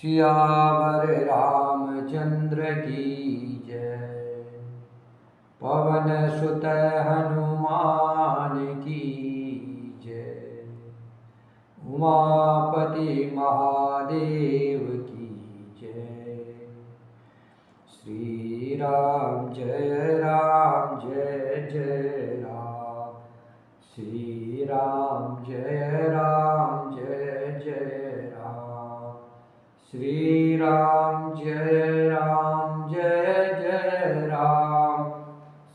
सियावर रामचंद्र की जय। पवन सुत हनुमान की जय। उमापति महादेव की जय। श्री राम जय जय राम। श्री राम जय जय राम। श्री राम जय जय राम।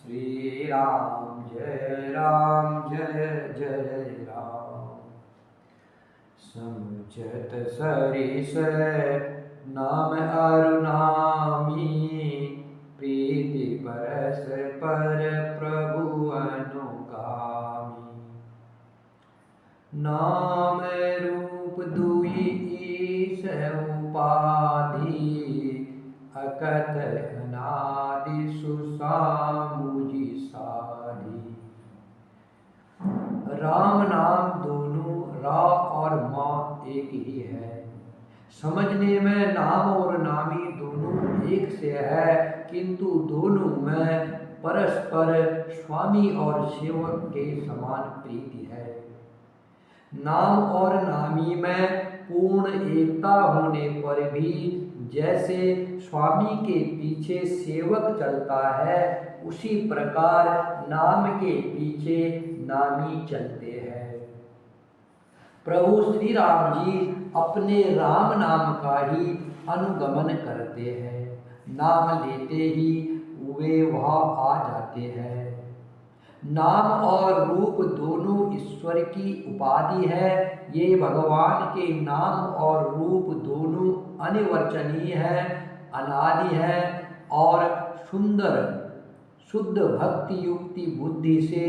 श्री राम जय जय राम। समुचत सरिस नाम अरुणामी। प्रीति परस पर प्रभु अनुगामी। नाम रूप दुई ईश उपाधि। अकथ अनादि सुसामुझि साधि। राम नाम दोनों रा और माँ एक ही है। समझने में नाम और नामी दोनों एक से है, किंतु दोनों में परस्पर स्वामी और सेवक के समान प्रीति है। नाम और नामी में पूर्ण एकता होने पर भी जैसे स्वामी के पीछे सेवक चलता है, उसी प्रकार नाम के पीछे नामी चलते हैं। प्रभु श्री राम जी अपने राम नाम का ही अनुगमन करते हैं। नाम लेते ही वे वहाँ आ जाते हैं। नाम और रूप दोनों ईश्वर की उपाधि है। ये भगवान के नाम और रूप दोनों अनिर्वचनीय है, अनादि है और सुंदर शुद्ध भक्ति युक्ति बुद्धि से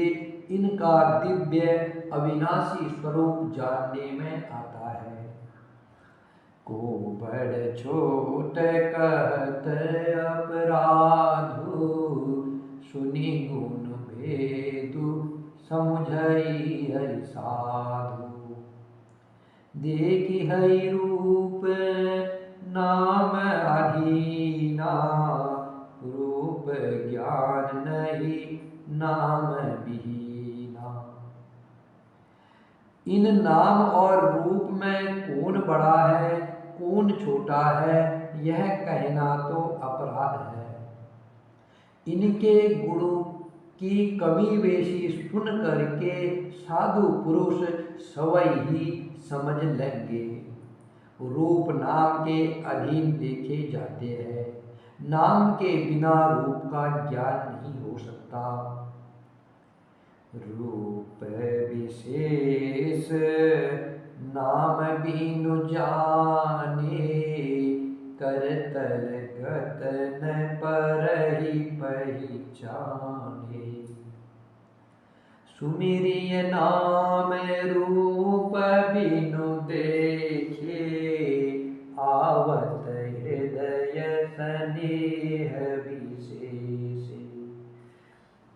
इनका दिव्य अविनाशी स्वरूप जानने में आता है। को बड़ छोट कहत अपराधु। सुनि गुण भेदु समुझई हरि साधु। देखि हरि रूप नाम अधीना। रूप ज्ञान नहीं नाम विहीना। इन नाम और रूप में कौन बड़ा है कौन छोटा है, यह कहना तो अपराध है। इनके गुणों की कमी बेशी सुन करके साधु पुरुष स्वय ही समझ लेंगे। रूप नाम के अधीन देखे जाते हैं। नाम के बिना रूप का ज्ञान नहीं हो सकता। रूप विशेष नाम बिनु जाने। करतल गतन परहि पहिचाने। सुमिरिय नाम रूप बिनु देखे। आवत हृदय स्नेह विशेष।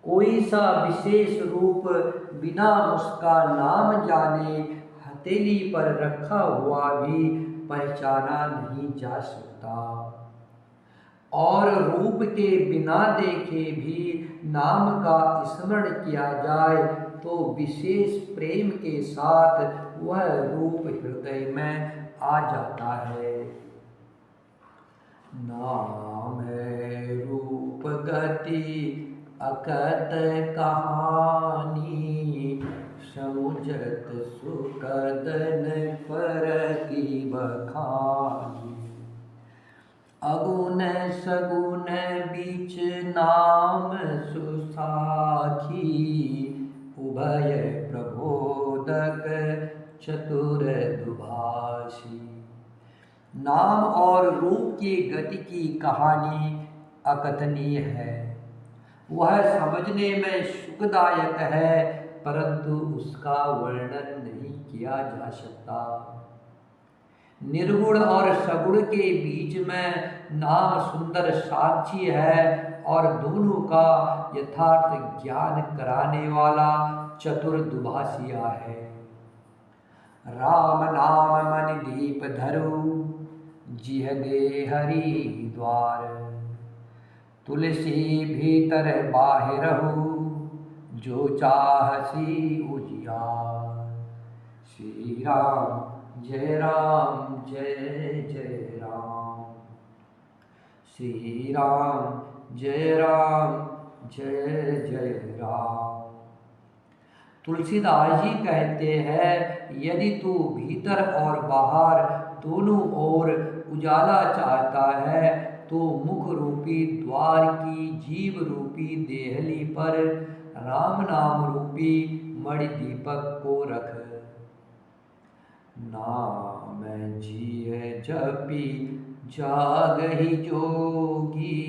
कोई सा विशेष रूप बिना उसका नाम जाने हथेली पर रखा हुआ भी पहचाना नहीं जा सकता। और रूप के बिना देखे भी नाम का स्मरण किया जाए तो विशेष प्रेम के साथ वह रूप हृदय में आ जाता है। नाम रूप गति अकथ कहानी। समुझत सुकदन परकी बखानी। अगुण सगुण बीच नाम सुसाखी। उभय प्रबोधक चतुर दुभाषी। नाम और रूप की गति की कहानी अकथनीय है। वह समझने में सुखदायक है, परंतु उसका वर्णन नहीं किया जा सकता। निर्गुण और सगुण के बीच में नाम सुंदर साक्षी है और दोनों का यथार्थ ज्ञान कराने वाला चतुर दुभाषिया है। राम नाम मन दीप धरु। जिह दे हरि द्वार। तुलसी भीतर बाहिरहु, जो चाहसी उजियार। श्री राम जय राम जय जय राम। श्री राम जय जय राम। तुलसीदास जी कहते हैं, यदि तू भीतर और बाहर दोनों ओर उजाला चाहता है तो मुख रूपी द्वार की जीव रूपी देहली पर राम नाम रूपी मणि दीपक को रख। नाम जिय जपी जागहि जोगी,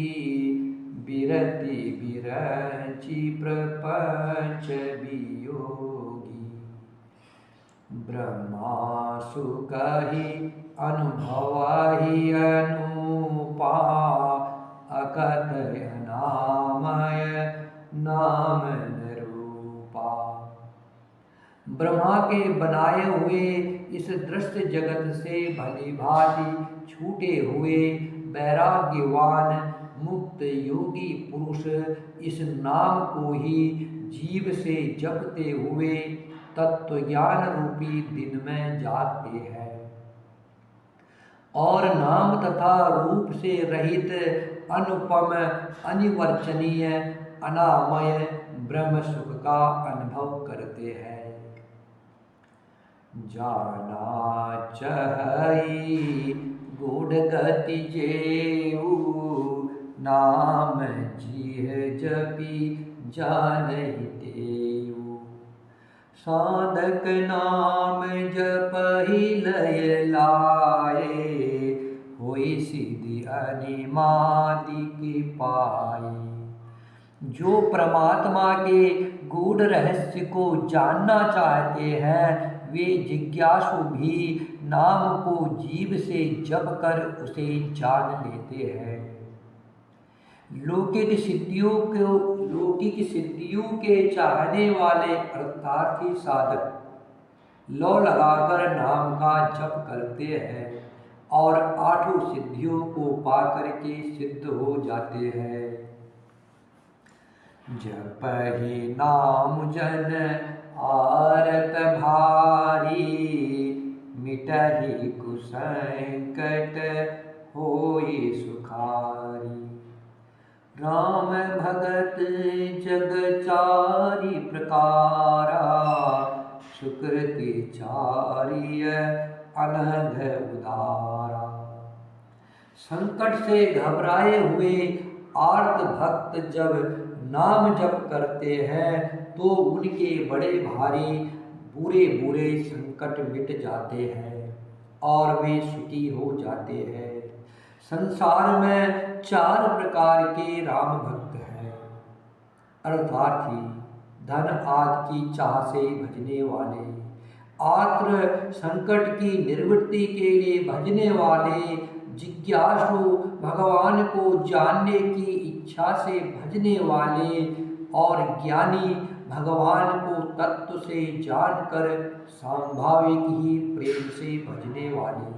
बिरति बिरचि प्रपंच वियोगी। ब्रह्मा सुकहि अनुभवहि अनुपा, अकथ अनामय नाम निरूपा। ब्रह्मा के बनाए हुए इस दृश्य जगत से भली भांति छूटे हुए वैराग्यवान मुक्त योगी पुरुष इस नाम को ही जीव से जपते हुए तत्व ज्ञान रूपी दिन में जागते हैं और नाम तथा रूप से रहित अनुपम अनिवर्चनीय अनामय ब्रह्म सुख का अनुभव करते हैं। जाना चहई गुड गति जेऊ, नाम जिह जपी जानहि तेऊ। साधक नाम जपहि लय लाए, होई सिद्धि अनिमादि की पाए। जो परमात्मा के गूढ़ रहस्य को जानना चाहते हैं वे जिज्ञासु भी नाम को जीव से जप कर उसे जान लेते हैं। लौकिक सिद्धियों के चाहने वाले अर्थार्थी साधक लौ लगाकर नाम का जप करते हैं और आठों सिद्धियों को पाकर के सिद्ध हो जाते हैं। जपहि नाम जन आरत भारी, मिटहि कुसंकट होई सुखारी। राम भगत जग चारि प्रकारा, सुकृति चारिय अनघ उदारा। संकट से घबराए हुए आर्त भक्त जब नाम जप करते हैं तो उनके बड़े भारी बुरे बुरे संकट मिट जाते हैं और वे सुखी हो जाते हैं। संसार में चार प्रकार के राम भक्त हैं। अर्थार्थी, धन आदि की चाह से भजने वाले, आत्र संकट की निवृत्ति के लिए भजने वाले, जिज्ञासु भगवान को जानने की इच्छा से भजने वाले और ज्ञानी भगवान को तत्व से जानकर स्वाभाविक ही प्रेम से भजने वाले।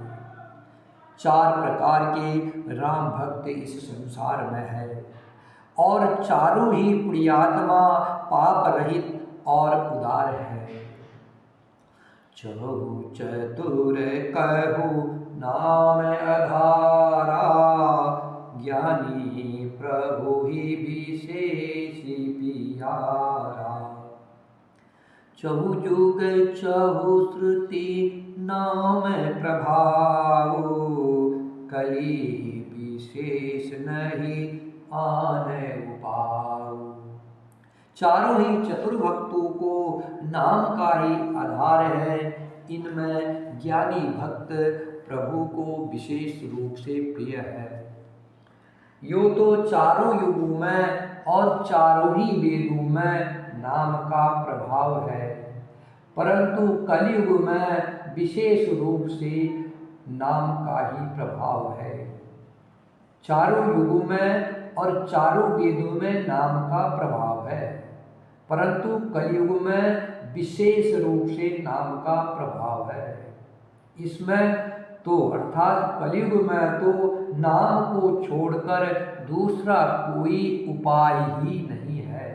चार प्रकार के राम भक्त इस संसार में है और चारों ही प्रियात्मा, पाप रहित और उदार है। चहु चतुर कहु नाम आधारा, ज्ञानी प्रभु ही विशेष पियारा। चहु जुग चहु श्रुति नाम प्रभाव, कली विशेष नहीं आने उपाव। चारों ही चतुर भक्तों को नाम का ही आधार है। इनमें ज्ञानी भक्त प्रभु को विशेष रूप से प्रिय है। यो तो चारों युगों में और चारों ही वेदों में नाम का प्रभाव है, परंतु कलयुग में विशेष रूप से नाम का ही प्रभाव है। चारों युगों में और चारों वेदों में नाम का प्रभाव है, परंतु कलयुग में विशेष रूप से नाम का प्रभाव है। इसमें तो अर्थात कलयुग में तो नाम को छोड़कर दूसरा कोई उपाय ही नहीं है।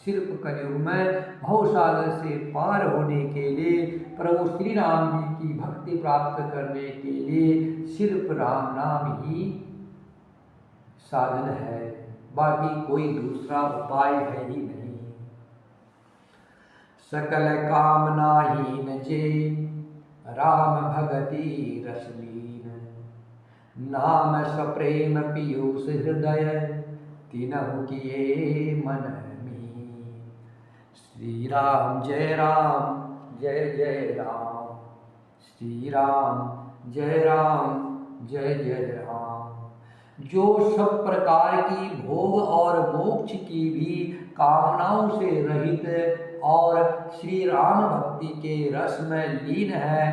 सिर्फ कलयुग में भवसागर से पार होने के लिए, प्रभु श्री राम जी की भक्ति प्राप्त करने के लिए सिर्फ राम नाम ही साधन है, बाकी कोई दूसरा उपाय है ही नहीं। सकल कामना हीन जे राम भगति रसलीन, नाम सप्रेम पीयूष हृदय तिनहु किए मन में। श्री राम जय जय राम, श्री राम जय जय राम। जो सब प्रकार की भोग और मोक्ष की भी कामनाओं से रहित और श्री राम भक्ति के रस में लीन है,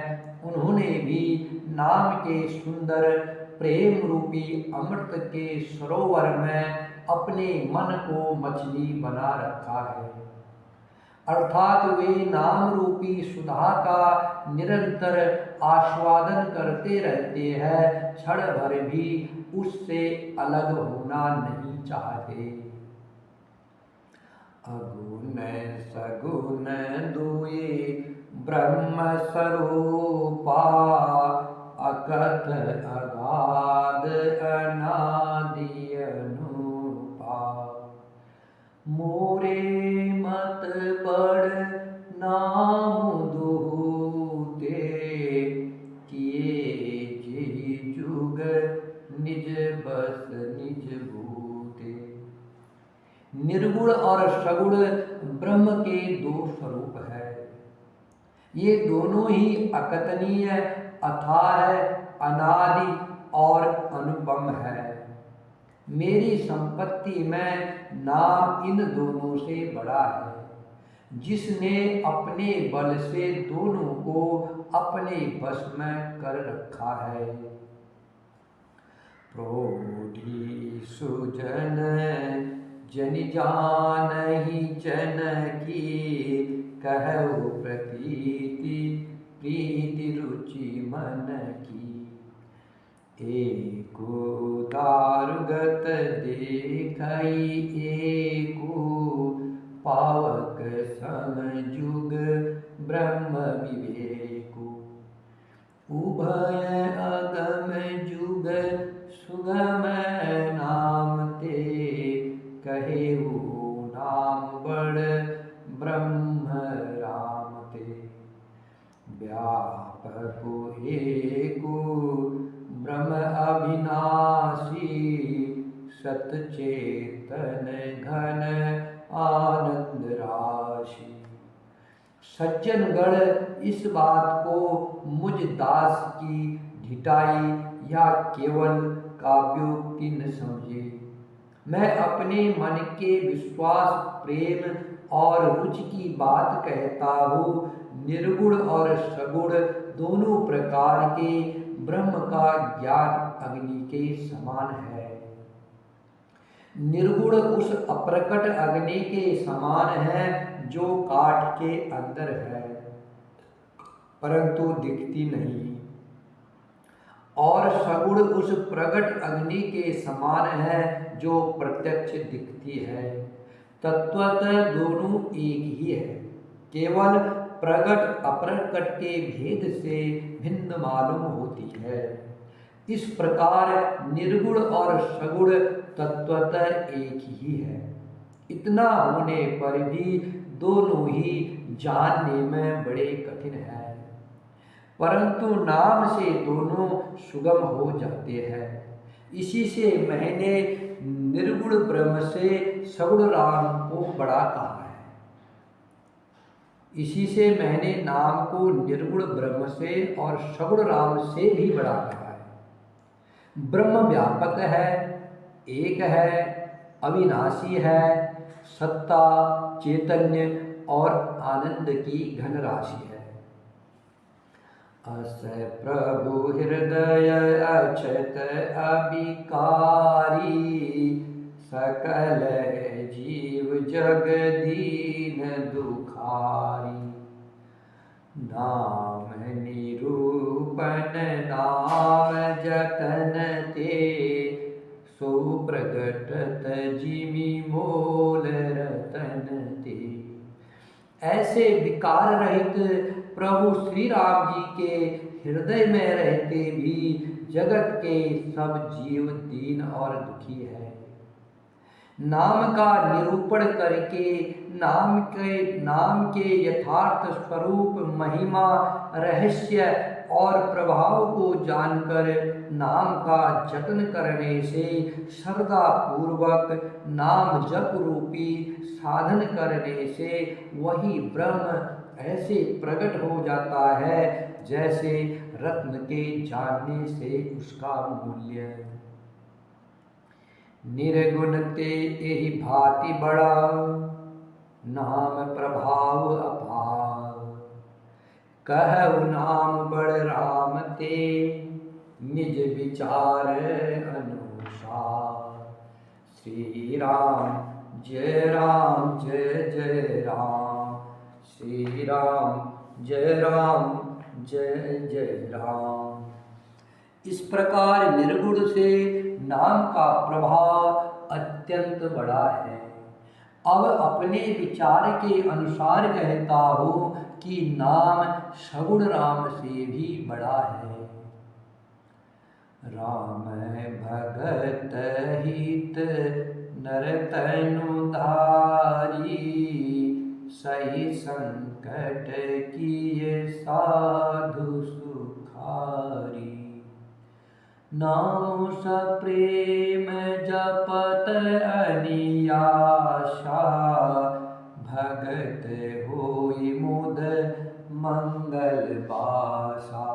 उन्होंने भी नाम के सुंदर प्रेम रूपी अमृत के सरोवर में अपने मन को मछली बना रखा है। अर्थात वे नाम रूपी सुधा का निरंतर आस्वादन करते रहते हैं, क्षण भर भी उससे अलग होना नहीं चाहते। अगुण सगुण दुए ब्रह्म स्वरूपा, अकथ अगाध अनादि अनूपा। मोरे मत बड़ नाम दुहूते, किए जी जुग निज बस निज भूते। निर्गुण और सगुण ब्रह्म के दो स्वरूप है। ये दोनों ही अकथनीय, अथाह, अनादि और अनुपम है। मेरी संपत्ति में नाम इन दोनों से बड़ा है। जिसने अपने बल से दोनों को अपने बस में कर रखा है। प्रोढ़ी सुजन जन जानहि जन की, कहु प्रतीति प्रीति रुचि मन की। एको दारुगत देखई एको, पावक समजुग ब्रह्म विवेको। उभय अगम जुग सुगम नाम ते, कहेऊ नाम बड़ ब्रह्म राम ते। व्यापको एको ब्रह्म अविनाशी, सतचेतन घन आनंद राशि। सज्जनगण इस बात को मुझ दास की ढिठाई या केवल काव्योक्ति न समझे। मैं अपने मन के विश्वास, प्रेम और रुचि की बात कहता हूँ। निर्गुण और सगुण दोनों प्रकार के ब्रह्म का ज्ञान अग्नि के समान है। निर्गुण उस अप्रकट अग्नि के समान है जो काठ के अंदर है परंतु दिखती नहीं, और सगुण उस प्रकट अग्नि के समान है जो प्रत्यक्ष दिखती है। तत्वतः दोनों एक ही है, केवल प्रकट अप्रकट के भेद से भिन्न मालूम होती है। इस प्रकार निर्गुण और सगुण तत्वतः एक ही है। इतना होने पर भी दोनों ही जानने में बड़े कठिन है, परंतु नाम से दोनों सुगम हो जाते हैं। इसी से मैंने निर्गुण ब्रह्म से सगुण राम को बड़ा कहा है। इसी से मैंने नाम को निर्गुण ब्रह्म से और सगुण राम से भी बड़ा कहा है। ब्रह्म व्यापक है, एक है, अविनाशी है, सत्ता, चैतन्य और आनंद की घन राशि है। अस प्रभु हृदय अक्षत अभिकारी, सकल जीव जग दीन दुखारी। नाम निरूपण रूपन नाम जतन ते, सो प्रगटत जिमि मोल रतन ते। ऐसे विकार रहित प्रभु श्री राम जी के हृदय में रहते भी जगत के सब जीव दीन और दुखी है। नाम का निरूपण करके नाम के यथार्थ स्वरूप, महिमा, रहस्य और प्रभाव को जानकर नाम का जतन करने से, श्रद्धा पूर्वक नाम जप रूपी साधन करने से वही ब्रह्म ऐसे प्रकट हो जाता है जैसे रत्न के जानने से उसका मूल्य। निर्गुण ते एहि भांति बड़ा, नाम प्रभाव अपार। कहु नाम बड़ राम ते, निज विचार अनुसार। श्री राम जय जय राम, श्री राम जय जय राम। इस प्रकार निर्गुण से नाम का प्रभाव अत्यंत बड़ा है। अब अपने विचार के अनुसार कहता हूँ कि नाम सगुण राम से भी बड़ा है। राम भगत हित नर तनु धारी, सही संकट किए साधु सुखारी। नाम सप्रेम जपत अनियाशा, भगत होई मुद मंगल बासा।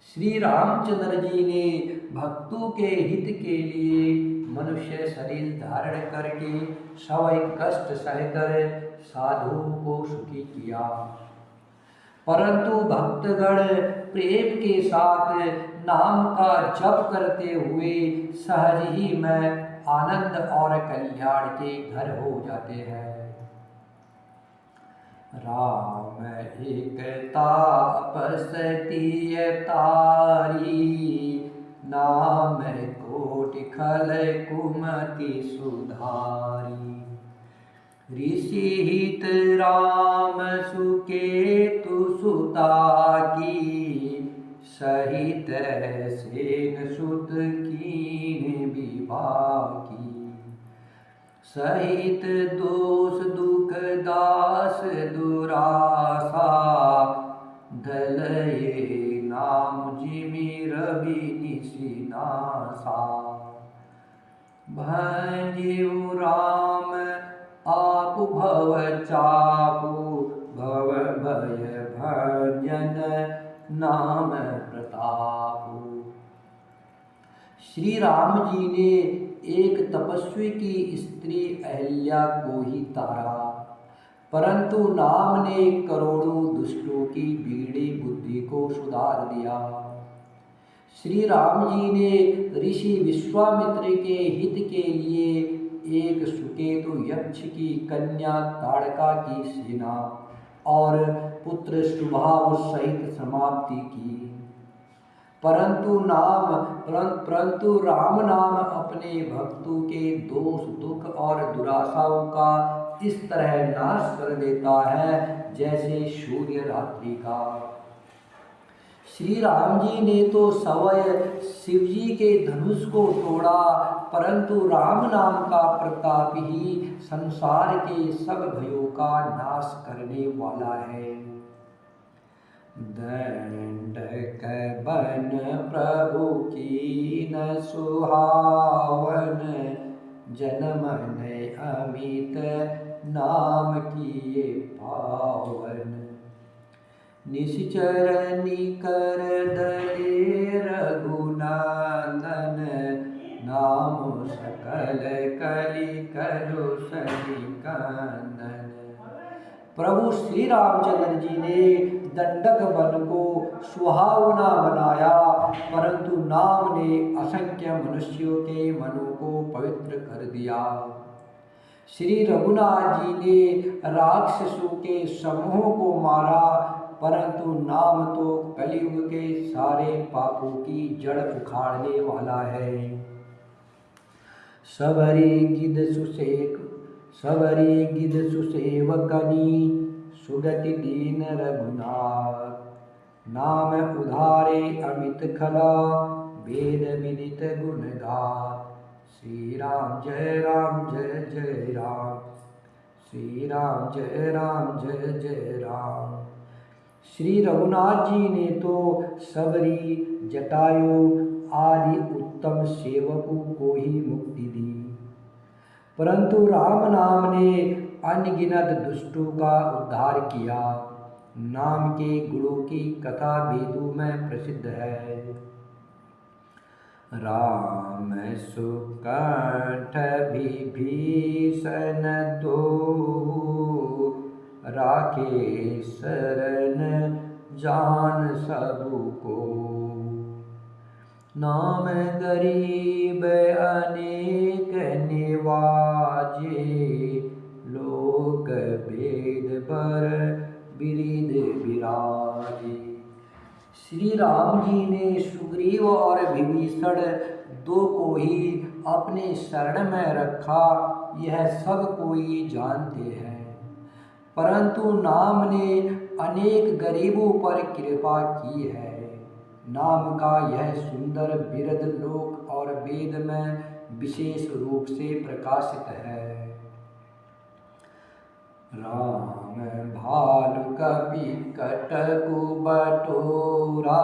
श्री रामचंद्र जी ने भक्तों के हित के लिए मनुष्य शरीर धारण करके सवै कष्ट सहकर साधु को सुखी किया, परंतु भक्तगण प्रेम के साथ नाम का जप करते हुए सहज ही में आनंद और कल्याण के घर हो जाते हैं। राम एक तापसती तारी, नाम कोटि खल कुमति सुधारी। ऋषि हित राम सुकेतु सुता की, सहित सेन सुत कीन विभागी। सहित दोष दुख दास दुरासा, धलये नाम जिमि रवि निशिनासा। भंजिउ राम आप भव चापु, भव भय भंजन नाम प्रतापु। श्री राम जी ने एक तपस्वी की स्त्री अहल्या को ही तारा, परंतु नाम ने करोड़ों दुष्टों की बिगड़ी बुद्धि को सुधार दिया। श्री राम जी ने ऋषि विश्वामित्र के हित के लिए एक सुकेतु यक्ष की कन्या ताड़का की सेना और पुत्र स्वभाव सहित समाप्ति की, परंतु राम नाम अपने भक्तों के दोष दुख और दुराशाओं का इस तरह नाश कर देता है जैसे सूर्य रात्रि का। श्री राम जी ने तो स्वय शिव जी के धनुष को तोड़ा, परंतु राम नाम का प्रताप ही संसार के सब भयों का नाश करने वाला है। दंडक बन प्रभु की न सुहावन, जनमन अमित नाम किए पावन। निश्चर निकर दले रघुनंदन, नाम सकल कलि करो सनिकंदन। प्रभु श्री रामचंद्र जी ने दंडक वन को सुहावना बनाया, परंतु नाम ने असंख्य मनुष्यों के मनों को पवित्र कर दिया। श्री रघुनाथ जी ने राक्षसों के समूह को मारा, परंतु नाम तो कलयुग के सारे पापों की जड़ उखाड़ने वाला है। सबरी गिद सुसेवकनी सुगति दीन रघुनाथ। नाम उधारे अमित खला वेद विदित गुण गाथ। श्री राम जय जय राम, श्री राम जय जय राम। श्री रघुनाथ जी ने तो सबरी, जटायु आदि उत्तम सेवकों को ही मुक्ति दी, परंतु राम नाम ने अनगिनत दुष्टों का उद्धार किया। नाम के गुणों की कथा वेदों में प्रसिद्ध है। राम सुकंठ विभीषण दो, राखे शरण जान सबको। नाम गरीब अनेक निवाजे, लोक भेद पर बिरिद विराजे। श्री राम जी ने सुग्रीव और विभीषण दो को ही अपने शरण में रखा, यह सब कोई जानते हैं। परंतु नाम ने अनेक गरीबों पर कृपा की है। नाम का यह सुंदर बिरद लोक और वेद में विशेष रूप से प्रकाशित है। राम भालु कपि कटकु बटोरा,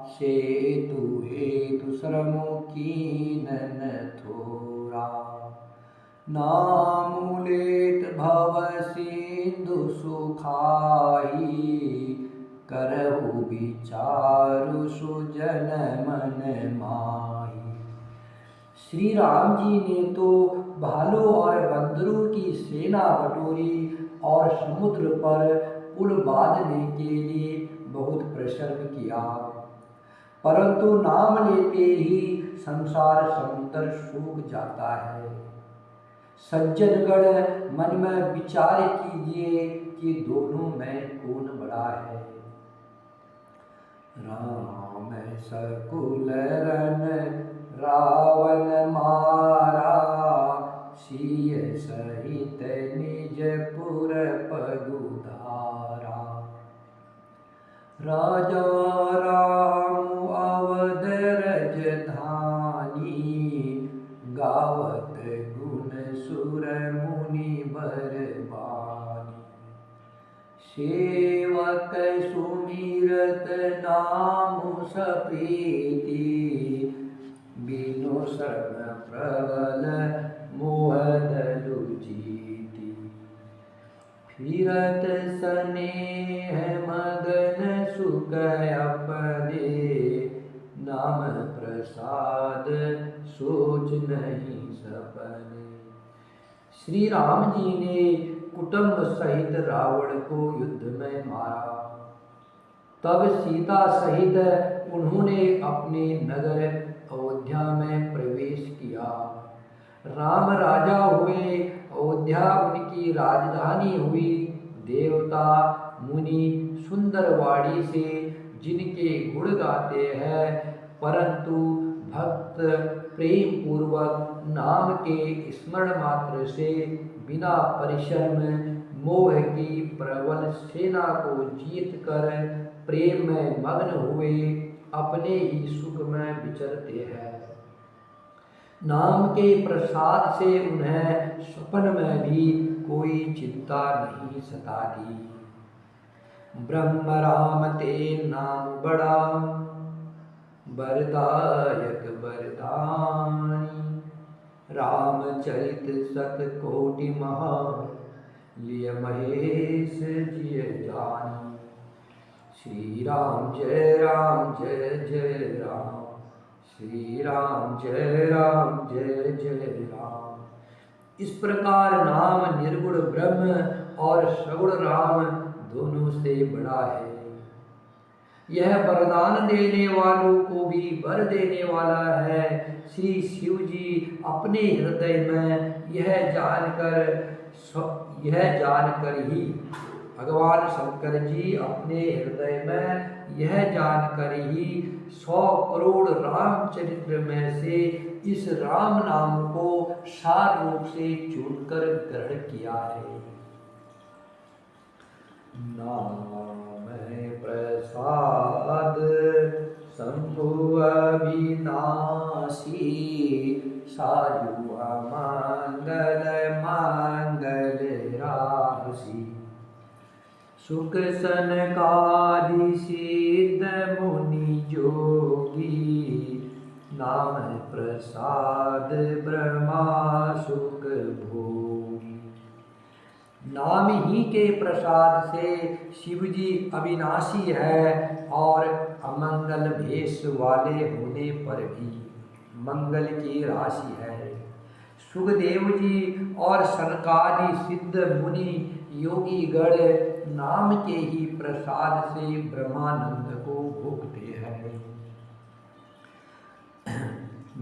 सेतु हेतु श्रम कीनन थोरा। नाम लेत भव सिंधु सुखाई, करहु विचारु सुजन मन माही। श्री राम जी ने तो भालू और बंदरों की सेना बटोरी और समुद्र पर पुल बांधने के लिए बहुत परिश्रम किया, परंतु नाम लेते ही संसार समुद्र सूख जाता है। सज्जनगण मन में विचार कीजिए कि दोनों में कौन बड़ा है। राम सकुल रन रावण मारा, सिय सहित निज पुर पगुधारा। राजा राम अवध रजधानी, गावत गुण सुर मुनि बरबानी। सेवक सुमिरत नाम सप्रीति, बिनु श्रम प्रबल मोह दलु जीति। फिरत स्नेह मगन सुख अपने, नाम प्रसाद सोच नहीं सपने। श्री राम जी ने कुटुंब सहित रावण को युद्ध में मारा। तब सीता सहित उन्होंने अपने नगर अयोध्या में प्रवेश किया। राम राजा हुए, अयोध्या उनकी राजधानी हुई। देवता मुनि सुंदर वाणी से जिनके गुण गाते हैं, परंतु भक्त प्रेम पूर्वक नाम के स्मरण मात्र से बिना परिश्रम मोह की प्रबल सेना को जीत कर प्रेम में मग्न हुए अपने ही सुख में विचरते हैं। नाम के प्रसाद से उन्हें स्वप्न में भी कोई चिंता नहीं सताती। ब्रह्म राम ते नाम बड़ा, बरदायक बरदानी। रामचरित सत कोटि महा, लिय महेश जिय जानी। श्री राम जय जय राम, श्री राम जय जय राम। इस प्रकार नाम निर्गुण ब्रह्म और सगुण राम दोनों से बड़ा है। यह वरदान देने वालों को भी वर देने वाला है। श्री शिव जी अपने हृदय में यह जानकर ही भगवान शंकर जी अपने हृदय में यह जानकर ही 100 करोड़ रामचरित्र में से इस राम नाम को सार रूप से चुनकर ग्रहण किया है। नाम प्रसाद शंभु अविनाशी, सायु मंगल मंगल राशि। सुख सनकादि सिद्ध मुनि जोगी, नाम प्रसाद ब्रह्मा सुख भोगी। नाम ही के प्रसाद से शिव जी अविनाशी है और अमंगल भेष वाले होने पर भी मंगल की राशि है। सुखदेव जी और सनकादि सिद्ध मुनि योगी गण नाम के ही प्रसाद से ब्रह्मानंद को भोगते हैं।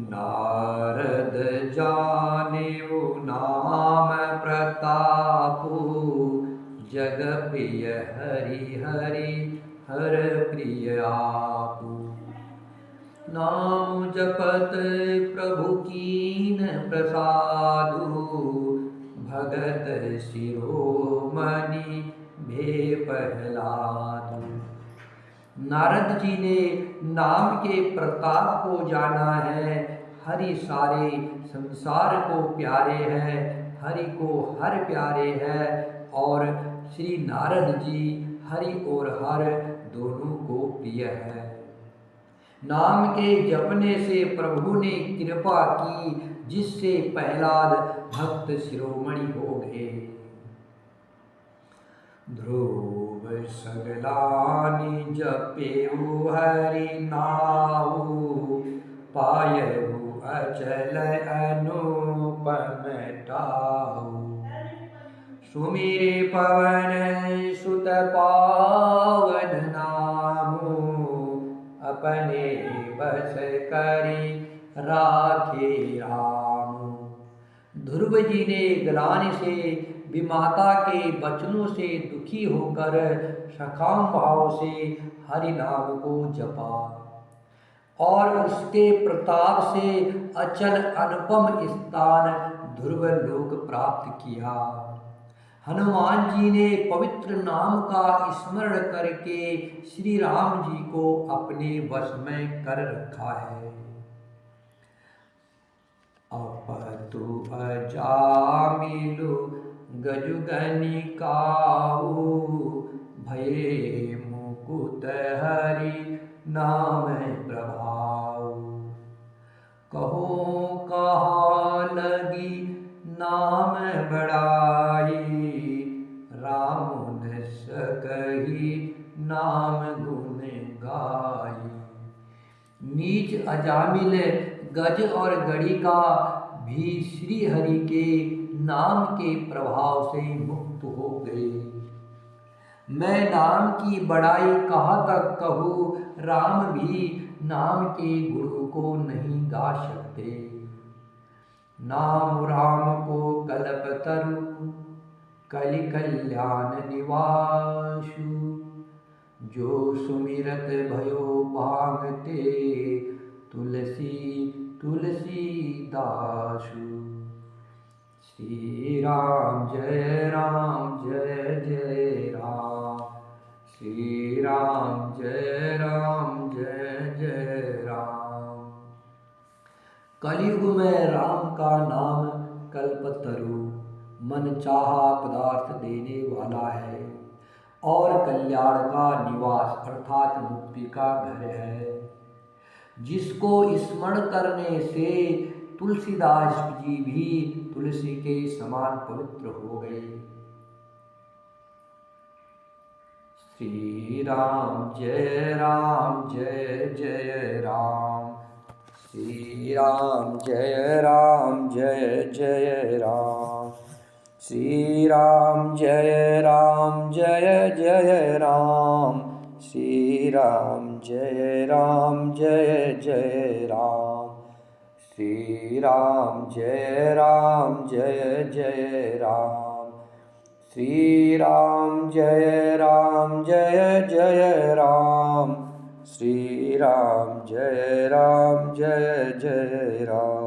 नारद जाने वो नाम प्रतापु, जग प्रिय हरि हरि हर प्रिय आपु। नाम जपत प्रभु कीन प्रसादु, भगत शिरोमणि भे प्रहलादु। नारद जी ने नाम के प्रताप को जाना है। हरि सारे संसार को प्यारे हैं, हरि को हर प्यारे हैं और श्री नारद जी हरि और हर दोनों को प्रिय है। नाम के जपने से प्रभु ने कृपा की, जिससे प्रहलाद भक्त शिरोमणि हो गए। ध्रुव सगलानि जपेउ हरि नाउ, पायउ अचल अनुपम टाउ। सुमिरे पवन सुत पावन नामु, अपने बस करि राखे राम। ध्रुव जी ने ग्लानि से विमाता के वचनों से दुखी होकर सखाम भाव से हरि नाम को जपा और उसके प्रताप से अचल अनुपम स्थान ध्रुव लोक प्राप्त किया। हनुमान जी ने पवित्र नाम का स्मरण करके श्री राम जी को अपने वश में कर रखा है। अपतु अजामिलु गजुगनि काऊ, भये मुकुत हरि नाम प्रभाऊ। कहो कहा लगी नाम बड़ाई, राम ने सकही नाम गुण गाई। नीच अजामिल गज और गड़ी का भी श्री हरि के नाम के प्रभाव से मुक्त हो गए। मैं नाम की बड़ाई कहाँ तक कहूँ, राम भी नाम के गुरु को नहीं गा सकते। नाम राम को कल्पतरु, कलि कल्याण निवासु। जो सुमिरत भयो भांगते, तुलसी तुलसी दासु। श्री राम जय जय राम, श्री राम जय जय राम। कलयुग में राम का नाम कल्पतरु, मन चाहा पदार्थ देने वाला है और कल्याण का निवास अर्थात मुक्ति का घर है। जिसको स्मरण करने से तुलसीदास जी भी तुलसी के समान पवित्र हो गए। श्री राम जय जय राम, श्री राम जय जय राम, श्री राम जय जय राम, श्री राम जय जय राम, श्री राम जय जय राम, श्री राम जय जय राम, श्री राम जय जय राम।